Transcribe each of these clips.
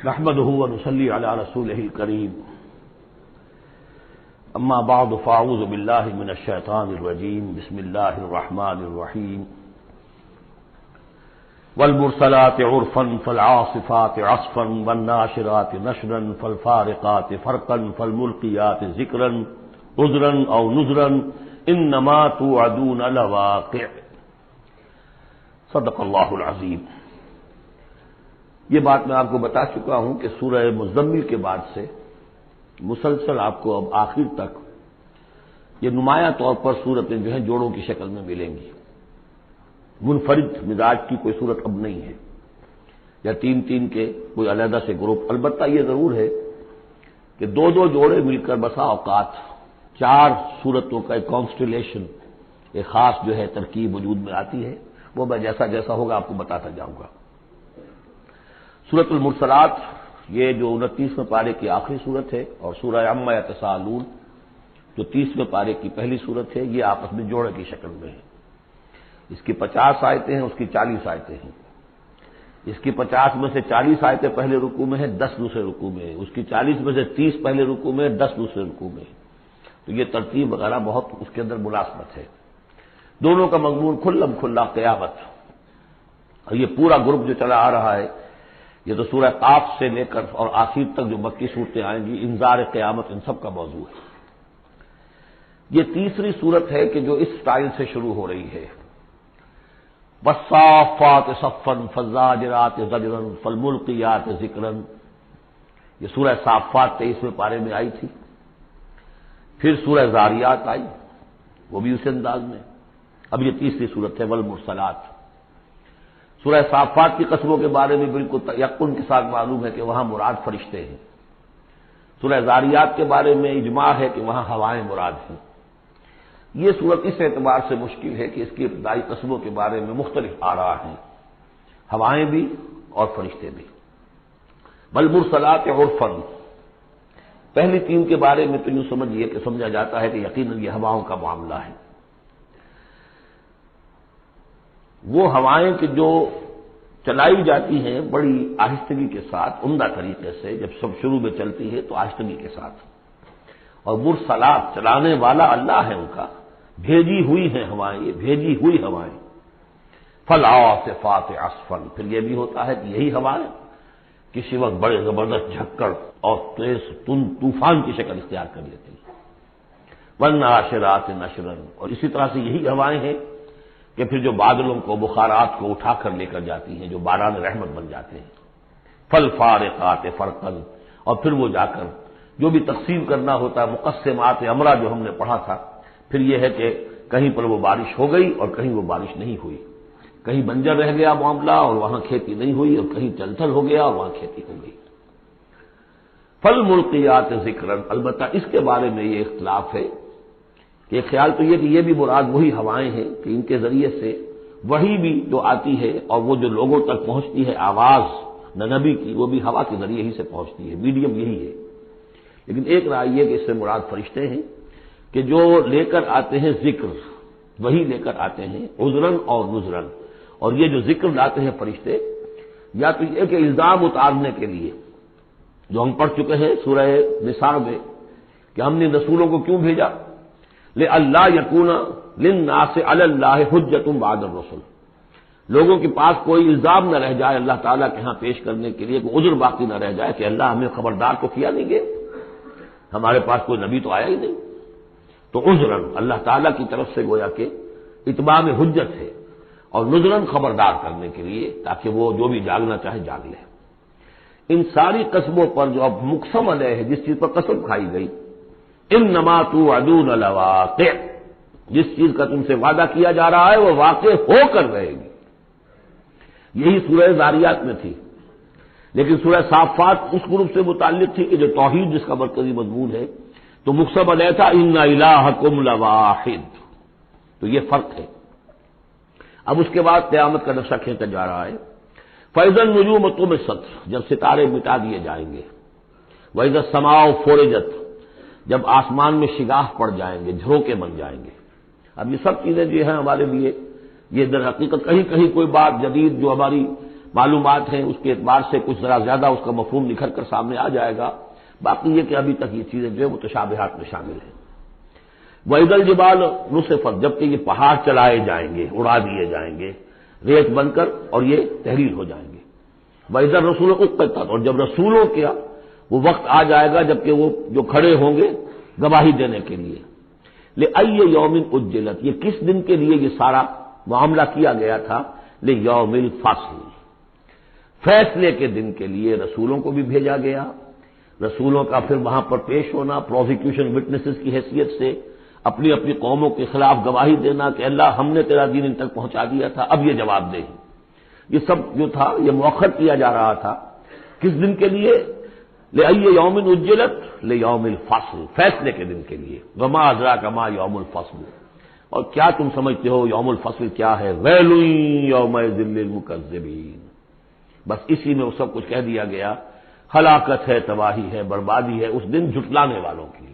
نحمده ونصلي على رسوله الكريم اما بعد فاعوذ بالله من الشيطان الرجيم بسم الله الرحمن الرحيم والمرسلات عرفا فالعاصفات عصفا والناشرات نشرا فالفارقات فرقا فالملقيات ذكرا عذرا او نذرا انما توعدون لواقع صدق اللہ العظیم۔ یہ بات میں آپ کو بتا چکا ہوں کہ سورہ مزمل کے بعد سے مسلسل آپ کو اب آخر تک یہ نمایاں طور پر صورتیں جو ہیں جوڑوں کی شکل میں ملیں گی۔ منفرد مزاج کی کوئی صورت اب نہیں ہے، یا تین تین کے کوئی علیحدہ سے گروپ۔ البتہ یہ ضرور ہے کہ دو دو جوڑے مل کر بسا اوقات چار صورتوں کا ایک کانسٹیلیشن، ایک خاص جو ہے ترکیب وجود میں آتی ہے۔ وہ میں جیسا جیسا ہوگا آپ کو بتاتا جاؤں گا۔ سورۃ المرسلات یہ جو 29ویں پارے کی آخری صورت ہے، اور سورہ عما یتساءلون جو 30ویں پارے کی پہلی صورت ہے، یہ آپس میں جوڑے کی شکل میں ہے۔ اس کی 50 آیتیں ہیں، اس کی 40 آیتیں ہیں۔ اس کی 50 میں سے 40 آیتیں پہلے رکوع میں ہیں، 10 دوسرے رکوع میں ہیں۔ اس کی 40 میں سے 30 پہلے رکوع میں، 10 دوسرے رکوع میں ہیں۔ تو یہ ترتیب وغیرہ بہت اس کے اندر مناسبت ہے۔ دونوں کا مضمون کھلم کھلا قیامت، اور یہ پورا گروپ جو چلا آ رہا ہے، یہ تو سورہ قاف سے لے کر اور آخر تک جو مکی صورتیں آئیں گی، انذار قیامت ان سب کا موضوع ہے۔ یہ تیسری صورت ہے کہ جو اس سٹائل سے شروع ہو رہی ہے، والصافات صفا فالزاجرات زجرا فالملقیات ذکرا۔ یہ سورہ صافات 23ویں پارے میں آئی تھی، پھر سورہ زاریات آئی، وہ بھی اسی انداز میں۔ اب یہ تیسری صورت ہے والمرسلات۔ سورہ صافات کی قسموں کے بارے میں بالکل یقین کے ساتھ معلوم ہے کہ وہاں مراد فرشتے ہیں۔ سورہ زاریات کے بارے میں اجماع ہے کہ وہاں ہوائیں مراد ہیں۔ یہ صورت اس اعتبار سے مشکل ہے کہ اس کی ابتدائی قسموں کے بارے میں مختلف آراء ہیں، ہوائیں بھی اور فرشتے بھی۔ والمرسلات عرفا، پہلی تین کے بارے میں تو یوں سمجھیے کہ سمجھا جاتا ہے کہ یقیناً یہ ہواؤں کا معاملہ ہے۔ وہ ہوائیں کہ جو چلائی جاتی ہیں بڑی آہستگی کے ساتھ، عمدہ طریقے سے، جب سب شروع میں چلتی ہے تو آہستگی کے ساتھ، اور مرسلات چلانے والا اللہ ہے ان کا، بھیجی ہوئی ہیں ہوائیں، یہ بھیجی ہوئی ہوائیں۔ فالعاصفات عصفا، پھر یہ بھی ہوتا ہے کہ یہی ہوائیں کسی وقت بڑے زبردست جھکڑ اور تیز طوفان کی شکل اختیار کر لیتی ہیں۔ والناشرات نشرا، اور اسی طرح سے یہی ہوائیں ہیں کہ پھر جو بادلوں کو، بخارات کو اٹھا کر لے کر جاتی ہیں، جو باران رحمت بن جاتے ہیں۔ فالفارقات فرقا، اور پھر وہ جا کر جو بھی تقسیم کرنا ہوتا ہے، مقسمات امرا جو ہم نے پڑھا تھا، پھر یہ ہے کہ کہیں پر وہ بارش ہو گئی اور کہیں وہ بارش نہیں ہوئی، کہیں بنجر رہ گیا معاملہ اور وہاں کھیتی نہیں ہوئی، اور کہیں چل ہو گیا اور وہاں کھیتی ہو گئی۔ فالملقیات ذکرا، البتہ اس کے بارے میں یہ اختلاف ہے کہ خیال تو یہ کہ یہ بھی مراد وہی ہوائیں ہیں کہ ان کے ذریعے سے وحی بھی جو آتی ہے اور وہ جو لوگوں تک پہنچتی ہے آواز نبی کی، وہ بھی ہوا کے ذریعے ہی سے پہنچتی ہے، میڈیم یہی ہے۔ لیکن ایک رائے یہ کہ اس سے مراد فرشتے ہیں کہ جو لے کر آتے ہیں ذکر، وہی لے کر آتے ہیں عذرن اور نذرن۔ اور یہ جو ذکر لاتے ہیں فرشتے، یا تو یہ کہ الزام اتارنے کے لیے، جو ہم پڑھ چکے ہیں سورہ نساء میں کہ ہم نے رسولوں کو کیوں بھیجا، لِأَلَّا يَكُونَ لِلنَّاسِ عَلَى اللَّهِ حُجَّةٌ بَعْدَ الرُّسُلِ، لوگوں کے پاس کوئی الزام نہ رہ جائے اللہ تعالیٰ کے ہاں پیش کرنے کے لیے، کوئی عذر باقی نہ رہ جائے کہ اللہ ہمیں خبردار تو کیا نہیں گے، ہمارے پاس کوئی نبی تو آیا ہی نہیں۔ تو عذرن اللہ تعالیٰ کی طرف سے گویا کہ اتمام حجت ہے، اور نذرن خبردار کرنے کے لیے تاکہ وہ جو بھی جاگنا چاہے جاگ لے۔ ان ساری قسموں پر جو اب مقسم علیہ ہے، جس چیز پر قسم کھائی گئی، انما توعدون لواقع، جس چیز کا تم سے وعدہ کیا جا رہا ہے وہ واقع ہو کر رہے گی۔ یہی سورہ زاریات میں تھی، لیکن سورہ صافات اس گروپ سے متعلق تھی کہ جو توحید جس کا مرکزی مضمون ہے، تو مقسم علیہ تھا ان الہکم لواحد۔ تو یہ فرق ہے۔ اب اس کے بعد قیامت کا نقشہ کھینچا جا رہا ہے۔ فَإِذَا النُّجُومُ طُمِسَتْ، جب ستارے مٹا دیے جائیں گے۔ وَإِذَا السَّمَاءُ فُرِجَتْ، جب آسمان میں شگاف پڑ جائیں گے، جھروکے بن جائیں گے۔ اب یہ سب چیزیں جو ہیں ہمارے لیے، یہ در حقیقت کہیں کہیں کوئی بات جدید جو ہماری معلومات ہیں اس کے اعتبار سے کچھ ذرا زیادہ اس کا مفہوم نکھر کر سامنے آ جائے گا، باقی یہ کہ ابھی تک یہ چیزیں جو ہے وہ متشابہات میں شامل ہیں۔ وَإِذَا الْجِبَالُ نُصِفَتْ، جبکہ یہ پہاڑ چلائے جائیں گے، اڑا دیے جائیں گے ریت بن کر اور یہ تحریر ہو جائیں گے۔ وَإِذَا الرُّسُلُ أُقِّتَتْ، اور جب رسولوں کا وہ وقت آ جائے گا جبکہ وہ جو کھڑے ہوں گے گواہی دینے کے لیے، لِأَيِّ يَوْمٍ أُجِّلَتْ، یہ کس دن کے لیے یہ سارا معاملہ کیا گیا تھا؟ لِيَوْمِ الْفَصْلِ، فیصلے کے دن کے لیے رسولوں کو بھی بھیجا گیا، رسولوں کا پھر وہاں پر پیش ہونا، پروزیکیوشن وٹنسز کی حیثیت سے اپنی اپنی قوموں کے خلاف گواہی دینا کہ اللہ ہم نے تیرا دین ان تک پہنچا دیا تھا، اب یہ جواب دے۔ یہ سب جو تھا یہ مؤخر کیا جا رہا تھا، کس دن کے لیے؟ لِأَيِّ يَوْمٍ أُجِّلَتْ لِيَوْمِ الْفَصْلِ، فیصلے کے دن کے لیے۔ وَمَا أَدْرَاكَ مَا يَوْمُ الْفَصْلِ، اور کیا تم سمجھتے ہو یوم الفصل کیا ہے؟ وَيْلٌ يَوْمَئِذٍ لِّلْمُكَذِّبِينَ، بس اسی میں وہ سب کچھ کہہ دیا گیا، ہلاکت ہے، تباہی ہے، بربادی ہے اس دن جھٹلانے والوں کے لیے۔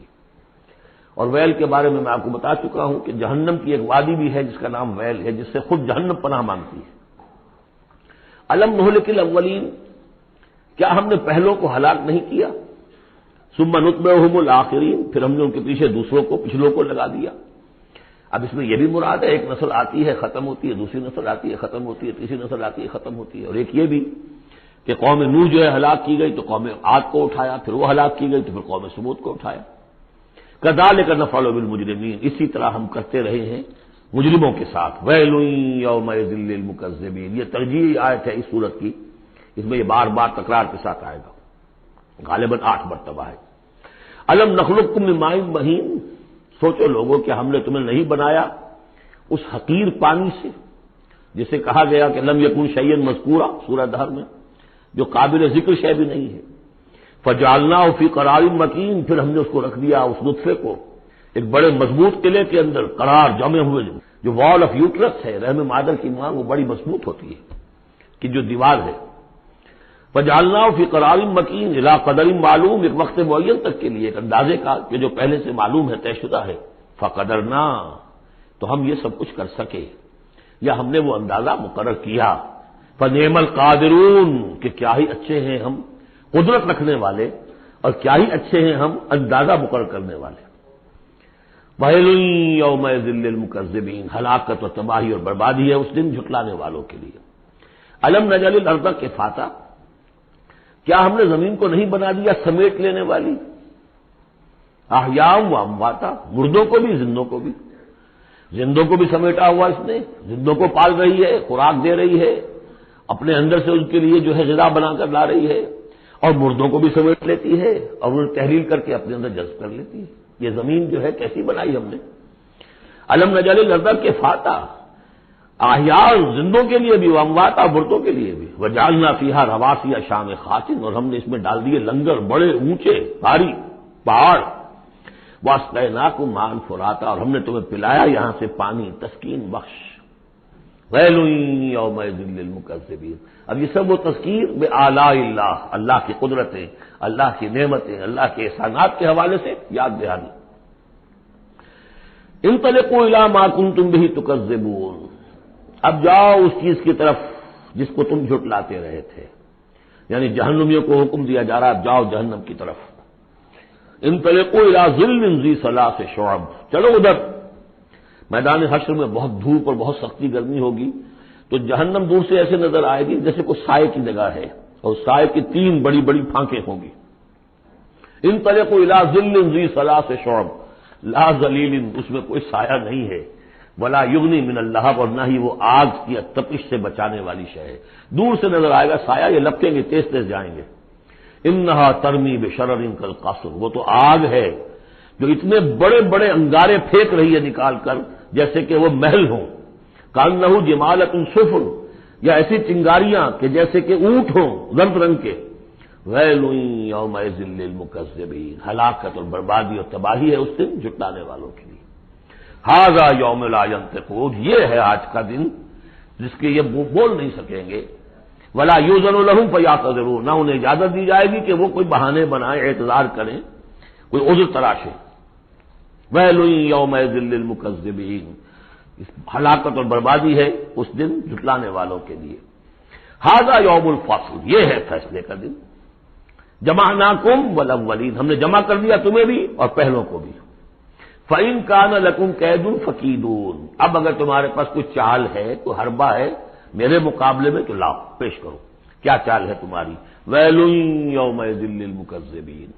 اور ویل کے بارے میں آپ کو بتا چکا ہوں کہ جہنم کی ایک وادی بھی ہے جس کا نام ویل ہے، جس سے خود جہنم پناہ مانگتی ہے۔ الم نہلک الاولین، کیا ہم نے پہلوں کو ہلاک نہیں کیا؟ ثم نتبعہم الآخرین، پھر ہم نے ان کے پیچھے دوسروں کو، پچھلوں کو لگا دیا۔ اب اس میں یہ بھی مراد ہے ایک نسل آتی ہے ختم ہوتی ہے، دوسری نسل آتی ہے ختم ہوتی ہے، تیسری نسل آتی ہے ختم ہوتی ہے، اور ایک یہ بھی کہ قوم نوح جو ہے ہلاک کی گئی تو قوم عاد کو اٹھایا، پھر وہ ہلاک کی گئی تو پھر قوم سمود کو اٹھایا۔ کذالک نفعل بالمجرمین، اسی طرح ہم کرتے رہے ہیں مجرموں کے ساتھ۔ ویل یومئذ للمکذبین، یہ ترجیحی آیت ہے اس سورت کی، اس میں یہ بار بار تکرار کے ساتھ آئے گا، غالباً 8 مرتبہ ہے۔ الم نخلقکم من ماء مہین، سوچو لوگوں کہ ہم نے تمہیں نہیں بنایا اس حقیر پانی سے جسے کہا گیا کہ لم یکن شیئا مذکورا سورہ دہر میں، جو قابل ذکر شے بھی نہیں ہے۔ فجعلناہ فی قرار مکین، پھر ہم نے اس کو رکھ دیا اس نطفے کو ایک بڑے مضبوط قلعے کے اندر، قرار جمے ہوئے، جو وال آف یوٹرس ہے، رحم مادر کی ماں، وہ بڑی مضبوط ہوتی ہے کہ جو دیوار ہے۔ فجعلناہ فی قرار مکین الی قدر معلوم، ایک وقت معین تک کے لیے، ایک اندازے کا کہ جو پہلے سے معلوم ہے، طے شدہ ہے۔ فقدرنا، تو ہم یہ سب کچھ کر سکے یا ہم نے وہ اندازہ مقرر کیا۔ فنعم القادرون، کہ کیا ہی اچھے ہیں ہم قدرت رکھنے والے، اور کیا ہی اچھے ہیں ہم اندازہ مقرر کرنے والے۔ ویل یومئذ للمکذبین، ہلاکت و تباہی اور بربادی ہے اس دن جھٹلانے والوں کے لیے۔ الم نجعل الارض کفاتا، کیا ہم نے زمین کو نہیں بنا دیا سمیٹ لینے والی؟ احیاء و امواتا، مردوں کو بھی زندوں کو بھی، زندوں کو بھی سمیٹا ہوا اس نے، زندوں کو پال رہی ہے، خوراک دے رہی ہے، اپنے اندر سے ان کے لیے جو ہے غذا بنا کر لا رہی ہے، اور مردوں کو بھی سمیٹ لیتی ہے اور انہیں تحلیل کر کے اپنے اندر جذب کر لیتی ہے۔ یہ زمین جو ہے کیسی بنائی ہم نے؟ الم نجعل الارض کفاتا، احیاء زندوں کے لیے بھی، امواتا مردوں کے لیے بھی، وجعلنا فیہا رواسیا شامخات، اور ہم نے اس میں ڈال دیے لنگر بڑے اونچے بھاری پہاڑ۔ واسقیناکم ماء فراتا، اور ہم نے تمہیں پلایا یہاں سے پانی تسکین بخش۔ ویل یومئذ للمکذبین، اب یہ سب وہ تذکیر بآلاء اللہ، اللہ کی قدرتیں، اللہ کی نعمتیں، اللہ کے احسانات کے حوالے سے یاد دہانی۔ انطلقوا الی ما کنتم بہ تکذبون، اب جاؤ اس چیز کی طرف جس کو تم جھٹلاتے رہے تھے، یعنی جہنمیوں کو حکم دیا جا رہا ہے اب جاؤ جہنم کی طرف۔ انطلقوا الی ظل ذی ثلاث شعب، چلو ادھر میدان حشر میں بہت دھوپ اور بہت سختی گرمی ہوگی، تو جہنم دور سے ایسے نظر آئے گی جیسے کوئی سائے کی جگہ ہے، اور سائے کی 3 بڑی بڑی پھانکیں ہوں گی۔ انطلقوا الی ظل ذی ثلاث شعب، لا ظلیل، اس میں کوئی سایہ نہیں ہے، ولا یغنی من اللہب، اور نہ ہی وہ آگ کی تپش سے بچانے والی شے ہے۔ دور سے نظر آئے گا سایہ، یہ لپکیں گے، تیز تیز جائیں گے۔ انہا ترمی بشرر کالقصر، وہ تو آگ ہے جو اتنے بڑے بڑے انگارے پھینک رہی ہے نکال کر جیسے کہ وہ محل ہوں۔ کانہ جمالۃ صفر، یا ایسی چنگاریاں کہ جیسے کہ اونٹ ہوں رنگ رنگ کے۔ ویل یومئذ للمکذبین، ہلاکت اور بربادی اور تباہی ہے اس دن جھٹلانے والوں کے لیے۔ ھذا یوم لا ینطقون، یہ ہے آج کا دن جس کے یہ بول نہیں سکیں گے۔ ولا یؤذن لهم فیعتذرون، نہ انہیں اجازت دی جائے گی کہ وہ کوئی بہانے بنائیں، اعتذار کریں، کوئی عذر تراشیں۔ ویل یومئذ للمکذبین، ہلاکت اور بربادی ہے اس دن جھٹلانے والوں کے لیے۔ ھذا یوم الفصل، یہ ہے فیصلے کا دن، جمعناکم والاولین، ہم نے جمع کر دیا تمہیں بھی اور پہلوں کو بھی، فَإِن كَانَ لَكُمْ كَيْدٌ فَكِيدُونِ، اب اگر تمہارے پاس کوئی چال ہے، کوئی حربہ ہے میرے مقابلے میں تو لاؤ، پیش کرو، کیا چال ہے تمہاری؟ وَيْلٌ يَوْمَئِذٍ لِّلْمُكَذِّبِينَ۔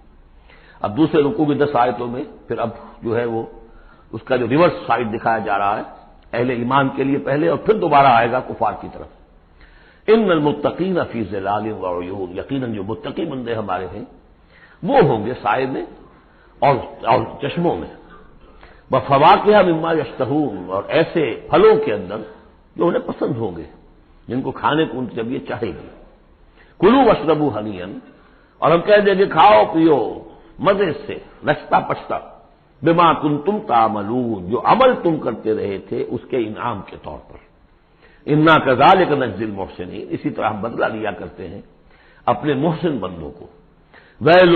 اب دوسرے رکوع کی 10 آیتوں میں پھر اب جو ہے وہ اس کا جو ریورس سائڈ دکھایا جا رہا ہے، اہل ایمان کے لیے پہلے اور پھر دوبارہ آئے گا کفار کی طرف۔ ان المتقین فی ظلال وعیون، یقیناً جو متقی بندے ہمارے ہیں وہ ہوں گے سائے میں اور چشموں میں، وفواکہ مما یشتہون، اور ایسے پھلوں کے اندر جو انہیں پسند ہوں گے، جن کو کھانے کو ان کی طبیعت چاہے گی۔ کلوا واشربوا ہنیئا، اور ہم کہہ دیں گے کھاؤ پیو مزے سے، نچتا پچتا، بما کنتم تعملون، جو عمل تم کرتے رہے تھے اس کے انعام کے طور پر۔ انا کذالک نجزی المحسنین، اسی طرح ہم بدلہ لیا کرتے ہیں اپنے محسن بندوں کو۔ ویل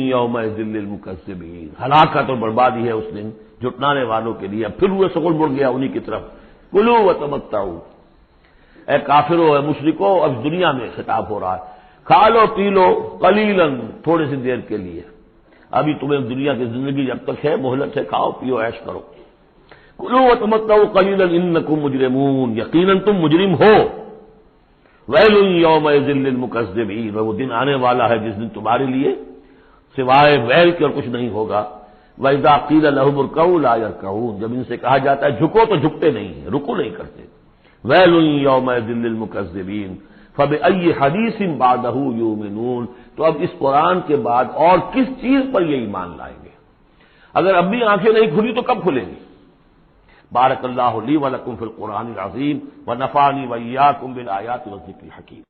یومئذ للمکذبین، ہلاکت اور بربادی ہے اس دن جھٹلانے والوں کے لیے۔ اب پھر وہ سگل مڑ گیا انہی کی طرف، کلوا وتمتعوا، اے کافرو اے مشرکو، اب دنیا میں خطاب ہو رہا ہے، کھا لو پی لو قلیلاً، تھوڑی سی دیر کے لیے، ابھی تمہیں دنیا کی زندگی جب تک ہے مہلت ہے، کھاؤ پیو عیش کرو۔ کلوا وتمتعوا قلیلا انکم مجرمون، یقیناً تم مجرم ہو۔ ویل یومئذ للمکذبین، وہ دن آنے والا ہے جس دن تمہارے لیے سوائے ویل کے اور کچھ نہیں ہوگا۔ وَإِذَا قِيلَ لَهُمُ ارْكَعُوا لَا يَرْكَعُونَ، جب ان سے کہا جاتا ہے جھکو تو جھکتے نہیں ہیں، رکو نہیں کرتے۔ ویل یومئذ للمکذبین فَبِأَيِّ حَدِيثٍ بَعْدَهُ يُؤْمِنُونَ، تو اب اس قرآن کے بعد اور کس چیز پر یہ ایمان لائیں گے؟ اگر اب بھی آنکھیں نہیں کھلی تو کب کھلیں گی؟ بارک اللہ لی ولکم فی القرآن العظیم ونفعنی وإیاکم بالآیات والذکر الحکیم۔